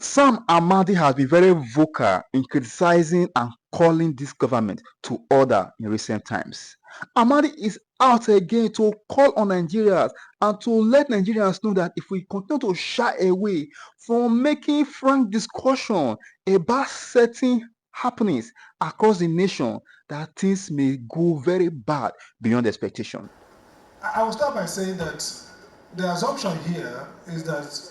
Sam Amadi has been very vocal in criticizing and calling this government to order in recent times. Amadi is out again to call on Nigerians and to let Nigerians know that if we continue to shy away from making frank discussion about certain happenings across the nation, that things may go very bad beyond expectation. I will start by saying that the assumption here is that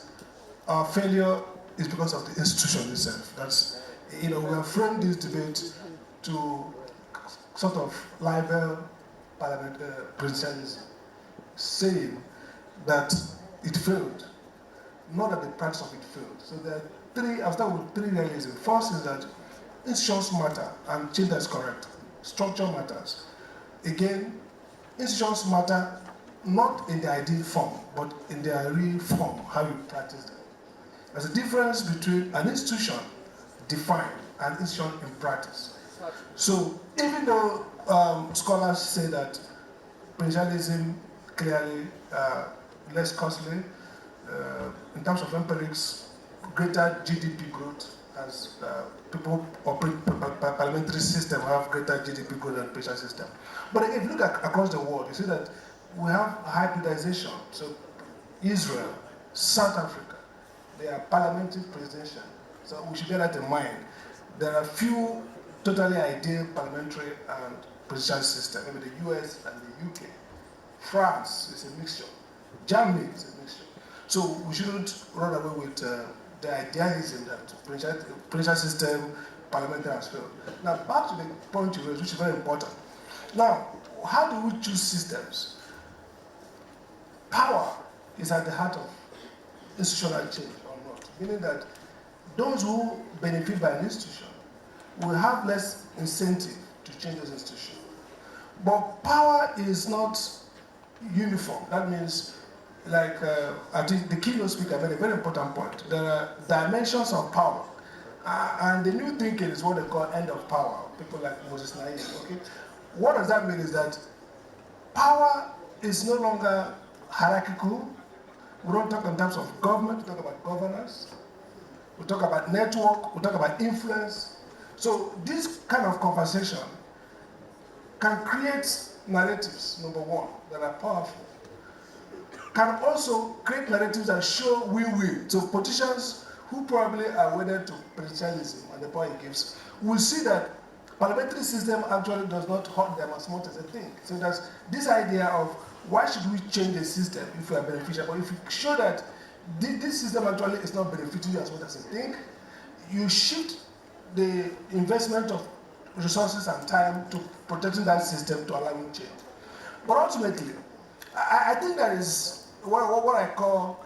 our failure is because of the institution itself. That's, we have framed this debate to sort of libel parliament presidentialism, saying that it failed, not that the practice of it failed. So there are three, I'll start with three realisms. First is that institutions matter, and Chinda is correct. Structure matters. Again, institutions matter not in the ideal form, but in their real form, how you practice them. There's a difference between an institution defined and institution in practice. So even though scholars say that presidentialism clearly less costly, in terms of empirics, greater GDP growth as people operate parliamentary system have greater GDP growth than presidential system. But if you look across the world, you see that we have hybridization. So Israel, South Africa, they are parliamentary presidential. So we should bear that in mind. There are few totally ideal parliamentary and presidential system, maybe the US and the UK. France is a mixture. Germany is a mixture. So we shouldn't run away with the idealism that presidential system, parliamentary has failed. Now back to the point you raised, which is very important. Now, how do we choose systems? Power is at the heart of institutional change or not, meaning that those who benefit by an institution will have less incentive to change those institutions. But power is not uniform. That means, like I think the keynote speaker made a very important point. There are dimensions of power. And the new thinking is what they call end of power. People like Moses Naim, okay? What does that mean is that power is no longer hierarchical. We don't talk in terms of government, we talk about governance. We talk about network, we talk about influence. So this kind of conversation can create narratives, number one, that are powerful. Can also create narratives that show win-win. So politicians who probably are wedded to presidentialism and the power it gives will see that parliamentary system actually does not hurt them as much as they think. So there's this idea of why should we change the system if we are beneficial? But if you show that this system actually is not benefiting you as much as you think, you shift the investment of resources and time to protecting that system to allow it change. But ultimately, I think there is what I call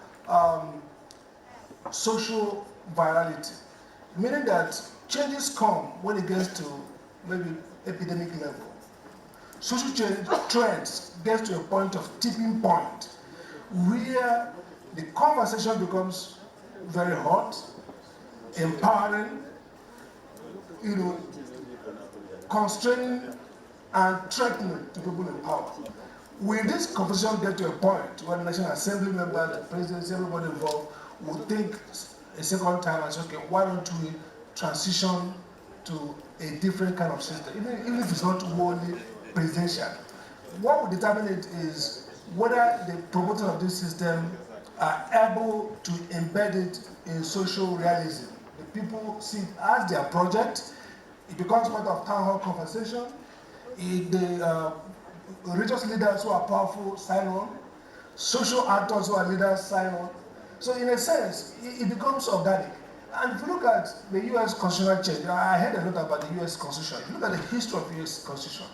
social virality, meaning that changes come when it gets to maybe epidemic level. Social change trends get to a point of tipping point where the conversation becomes very hot, empowering, constraining and threatening to people in power. Will this conversation get to a point where the National Assembly members, the presidency, everybody involved will think a second time and say, okay, why don't we transition to a different kind of system, even if it's not wholly presidential? What will determine it is whether the promoters of this system are able to embed it in social realism. The people see it as their project. It becomes part of town hall conversation. The religious leaders who are powerful sign on. Social actors who are leaders sign on. So in a sense, it becomes organic. And if you look at the US constitutional change, I heard a lot about the US Constitution. If you look at the history of the US Constitution,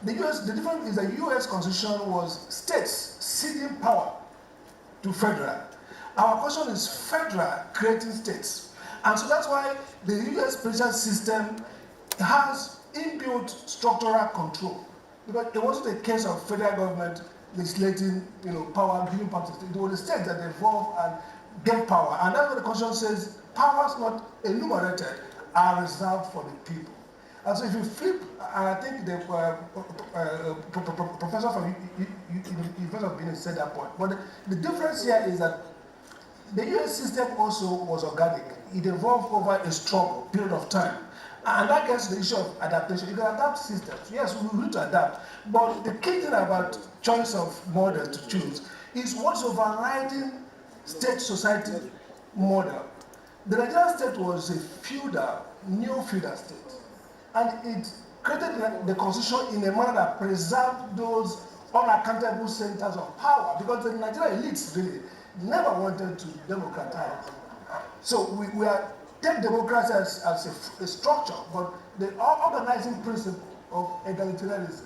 the difference is the US Constitution was states ceding power to federal. Our question is federal creating states. And so that's why the US presidential system has inbuilt structural control. Because it wasn't a case of federal government legislating, power, giving power to states. It was the states that evolved and gave power. And that's what the Constitution says, powers not enumerated are reserved for the people. And so if you flip, and I think the professor from University of Benin said that point, but the difference here is that The US system also was organic. It evolved over a struggle period of time. And that gets to the issue of adaptation. You can adapt systems. Yes, we need to adapt. But the key thing about choice of model to choose is what's overriding state society model. The Nigerian state was a feudal, neo-feudal state. And it created the constitution in a manner that preserved those unaccountable centers of power, because the Nigerian elites really never wanted to democratize. So we are take democracy as a structure, but the organizing principle of egalitarianism,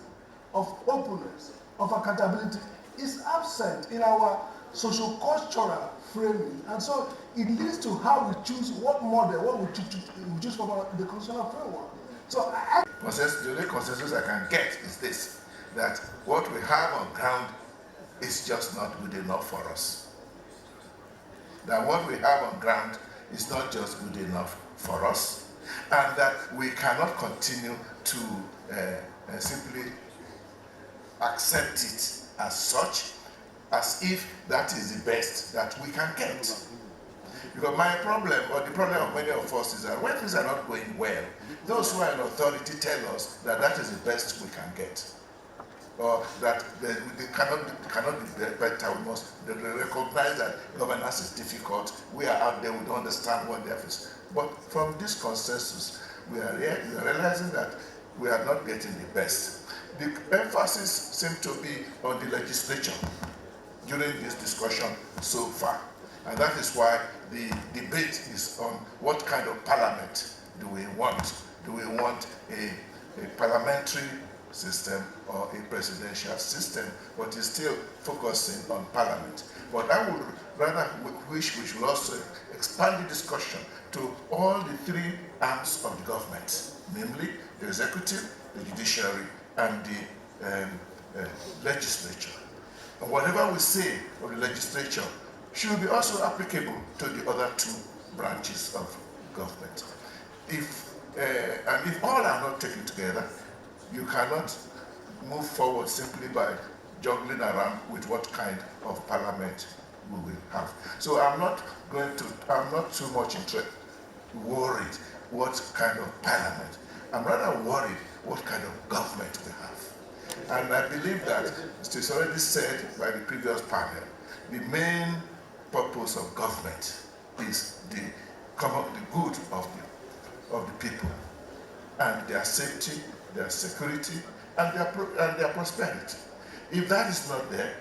of openness, of accountability is absent in our social cultural framing. And so it leads to how we choose what model, what we choose from the constitutional framework. So the only consensus I can get is this, that what we have on ground is just not good enough for us. That what we have on ground is not just good enough for us, and that we cannot continue to simply accept it as such, as if that is the best that we can get. Because my problem, or the problem of many of us, is that when things are not going well, those who are in authority tell us that that is the best we can get. Or that they cannot be better. We must recognize that governance is difficult. We are out there, we don't understand what they have. But from this consensus, we are realizing that we are not getting the best. The emphasis seems to be on the legislature during this discussion so far. And that is why the debate is on what kind of parliament do we want. Do we want a parliamentary system or a presidential system, but is still focusing on parliament. But I would rather wish we should also expand the discussion to all the three arms of the government, namely the executive, the judiciary, and the legislature. And whatever we say of the legislature should be also applicable to the other two branches of government. And if all are not taken together, you cannot move forward simply by juggling around with what kind of parliament we will have. So I'm not too much worried what kind of parliament. I'm rather worried what kind of government we have. And I believe that, as it's already said by the previous panel, the main purpose of government is the good of the people, and their safety, their security, and their prosperity. If that is not there,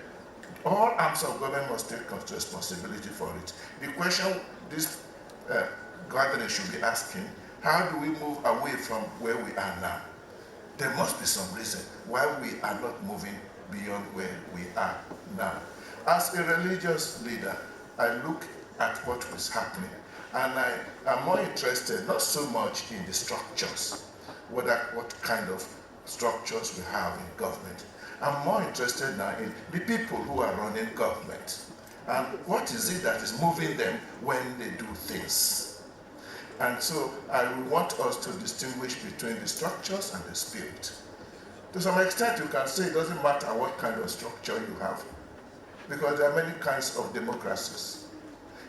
all arms of government must take responsibility for it. The question this gathering should be asking, how do we move away from where we are now? There must be some reason why we are not moving beyond where we are now. As a religious leader, I look at what was happening, and I am more interested not so much in the structures, what kind of structures we have in government. I'm more interested now in the people who are running government, and what is it that is moving them when they do things. And so I want us to distinguish between the structures and the spirit. To some extent, you can say it doesn't matter what kind of structure you have, because there are many kinds of democracies.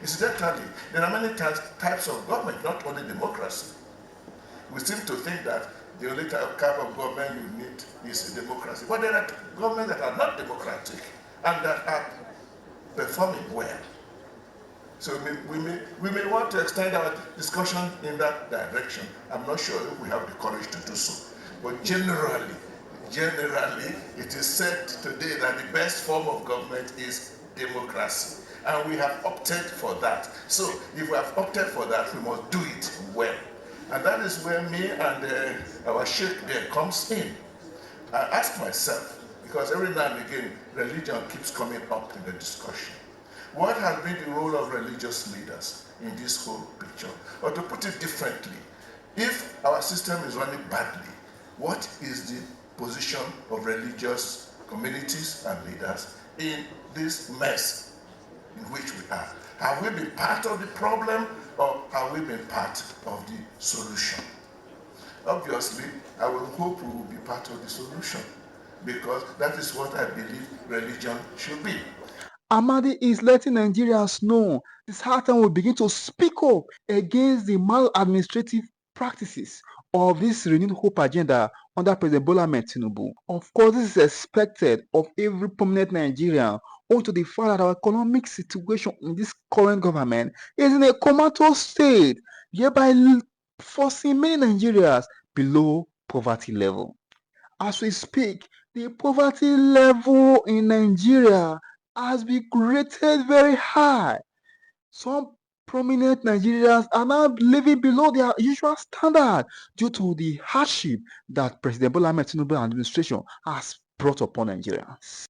Incidentally, there are many types of government, not only democracy. We seem to think that the only type of government you need is a democracy. But there are governments that are not democratic and that are performing well. So we may want to extend our discussion in that direction. I'm not sure if we have the courage to do so. But generally, it is said today that the best form of government is democracy. And we have opted for that. So if we have opted for that, we must do it well. And that is where me and our sheikh there comes in. I ask myself, because every now and again, religion keeps coming up in the discussion. What has been the role of religious leaders in this whole picture? Or to put it differently, if our system is running badly, what is the position of religious communities and leaders in this mess in which we are? Have we been part of the problem, or have we been part of the solution? Obviously, I will hope we will be part of the solution, because that is what I believe religion should be. Amadi is letting Nigerians know this hard time will begin to speak up against the maladministrative practices of this renewed hope agenda under President Bola Ahmed Tinubu. Of course, this is expected of every prominent Nigerian owing to the fact that our economic situation in this current government is in a comatose state, thereby forcing many Nigerians below poverty level. As we speak, the poverty level in Nigeria has been rated very high. Some prominent Nigerians are now living below their usual standard due to the hardship that President Bola Ahmed Tinubu administration has brought upon Nigerians.